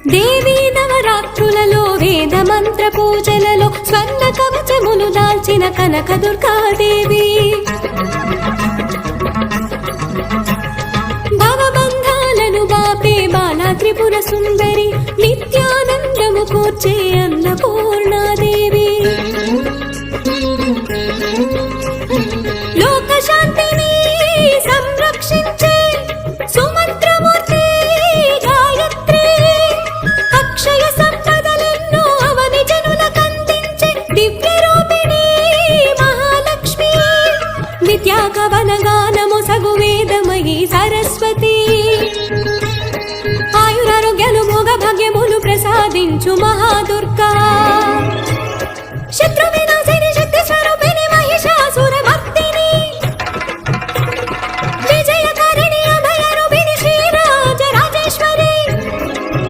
దేవీ నవరాత్రులలో వేద మంత్ర పూజలలో స్వర్ణ కవచములు దాల్చిన కనక దుర్గాదేవి భవబంధాలను బాపే బాలా త్రిపుర సుందరి నిత్యానందము కూర్చే అన్నపూర్ణ